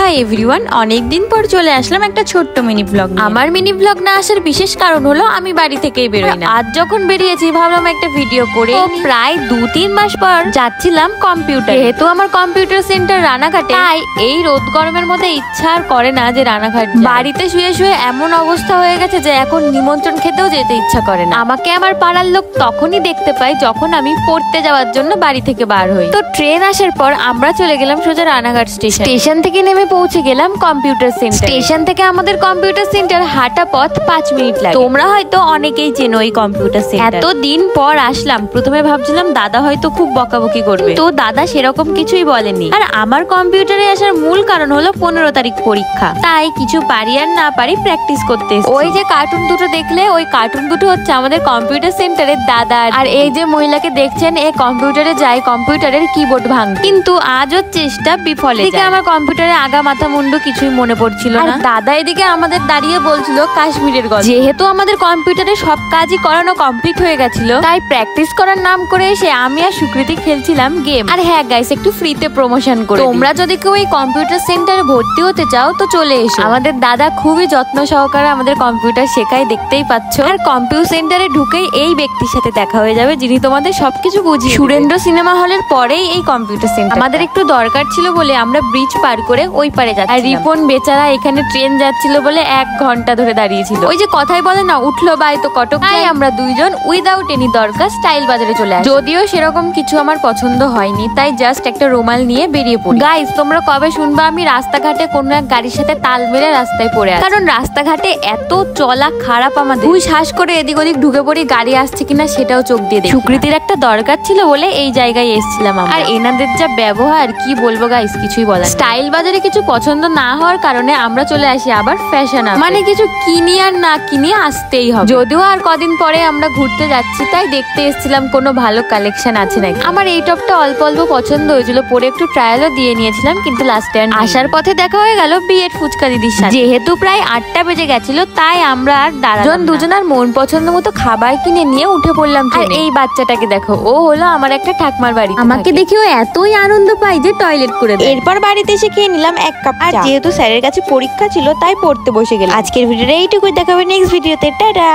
Hi everyone, অনেকদিন পর চলে আসলাম একটা ছোট্ট মিনি ব্লগ। আমার মিনি ব্লগ না আসার বিশেষ কারণ হলো আমি বাড়ি থেকেই বেরোই না। আজ যখন বেরিয়েছি ভাবলাম একটা ভিডিও করে। প্রায় 2-3 মাস পর যাচ্ছিলাম কম্পিউটার, যেহেতু আমার কম্পিউটার সেন্টার রানাঘাটে, তাই এই রোদ গরমের মধ্যে ইচ্ছা আর করে না যে রানাঘাট। বাড়িতে শুয়ে শুয়ে এমন অবস্থা হয়ে গেছে যে এখন নিমন্ত্রণ খেতেও যেতে ইচ্ছা করে না। আমাকে আমার পাড়ার লোক তখনই দেখতে পায় যখন আমি পড়তে যাওয়ার জন্য বাড়ি থেকে বার হই। তো ট্রেন আসার পর আমরা চলে গেলাম সোজা রানাঘাট স্টেশন থেকে নেমে পৌঁছে গেলাম কম্পিউটার সেন্টার। স্টেশন থেকে আমাদের কম্পিউটার সেন্টার হাঁটা পথ 5 মিনিট লাগে। তোমরা হয়তো অনেকেই চেনো এই কম্পিউটার সেন্টার। এতদিন পর আসলাম, প্রথমে ভাবছিলাম দাদা হয়তো খুব বকাবকি করবে, তো দাদা সেরকম কিছুই বলেনি। আর আমার কম্পিউটারে আসার মূল কারণ হলো 15 তারিখ পরীক্ষা, তাই কিছু পারি আর না পারি প্র্যাকটিস করতে। ওই যে কার্টুন দুটো দেখলে, ওই কার্টুন দুটো হচ্ছে আমাদের কম্পিউটার সেন্টারের দাদা। আর এই যে মহিলাকে দেখছেন, এই কম্পিউটারে যায় কম্পিউটারের কিবোর্ড ভাঙ, কিন্তু আজও চেষ্টা বিফলে যায়। আমার কম্পিউটারে আগা মাথা মুন্ডু কিছুই মনে পড়ছিল না। দাদা এদিকে আমাদের দাঁড়িয়ে বলছিল কাশ্মীরের গল্প। যেহেতু আমাদের কম্পিউটারে সব কাজই করানো কমপ্লিট হয়ে গেছিল, তাই প্র্যাকটিস করার নাম করে এসে আমি আর সুকৃতি খেলছিলাম গেম। আর হ্যাঁ গাইস, একটু ফ্রিতে প্রমোশন করে, তোমরা যদি কেউ এই কম্পিউটার সেন্টারে ভর্তি হতে চাও তো চলে এসো। আমাদের দাদা খুবই যত্ন সহকারে আমাদের কম্পিউটার শেখায়, দেখতেই পাচ্ছ। আর কম্পিউটার সেন্টারে ঢুকেই এই ব্যক্তির সাথে দেখা হয়ে যাবে যিনি তোমাদের সবকিছু বুঝিয়ে। সুরেন্দ্র সিনেমা হলের পরেই এই কম্পিউটার সেন্টার। আমাদের একটু দরকার ছিল বলে আমরা ব্রিজ পার করে ওই পারে যাচ্ছি। আর রিপন বেচারা এখানে ট্রেন যাচ্ছিল বলে 1 ঘন্টা ধরে দাঁড়িয়েছিল। ওই যে কথাই বলে না, উঠলো বাই তো কটক। তাই আমরা দুইজন উইদাউট এনি দরকার স্টাইল বাজারে চলে আসি। যদিও সেরকম কিছু আমার পছন্দ হয়নি, তাই জাস্ট একটা রুমাল নিয়ে বেরিয়ে পড়ি। গাইস, তোমরা কবে শুনবা আমি রাস্তাঘাটে কোনো এক গাড়ির সাথে তাল মেরে রাস্তায় পড়ে আছি? কারণ রাস্তাঘাটে এত চলা খারাপ, আমাদের হুশ হাস করে এদিক ওদিক ঢুকে পড়ি, গাড়ি আসছে কিনা সেটাও চোখ দিয়ে দেখি। সুকৃতির একটা দরকার ছিল বলে এই জায়গায় এসেছিলাম। আর এনাদের যা ব্যবহার কি বলবো গাইস, কিছুই বলার। স্টাইল বাজারে কিছু পছন্দ না হওয়ার কারণে আমরা চলে আসি আবার ফ্যাশন আপ। মানে কিছু কিনি আর না কিনি আসতেই হবে। যদিও আর কদিন পরে আমরা ঘুরতে যাচ্ছি, তাই দেখতে এসেছিলাম কোনো ভালো কালেকশন আছে নাকি। আমার এই টপটা অল্প অল্প পছন্দ হয়েছিল, পরে একটু ট্রায়ালও দিয়ে নিয়েছিলাম, কিন্তু লাস্ট টাইম আসার পথে দেখা হয়ে গেল বিয়ের ফুচকা দিদির সাথে। যেহেতু প্রায় 8টা বেজে গেছিল, তাই আমরা আর দুজনার মন পছন্দ মতো খাবার কিনে নিয়ে উঠে পড়লাম। আর এই বাচ্চাটাকে দেখো, ও হলো আমার একটা ঠাকমার বাড়ি। আমাকে দেখে ও এতই আনন্দ পায় যে টয়লেট করে দেয়। এরপর বাড়িতে এসে খেয়ে নিলাম 1 কাপ চা। আর যেহেতু স্যারের কাছে পরীক্ষা ছিল, তাই পড়তে বসে গেলাম। আজকের ভিডিওটা এইটুকুই, দেখাবে নেক্সট ভিডিওতে। টাটা।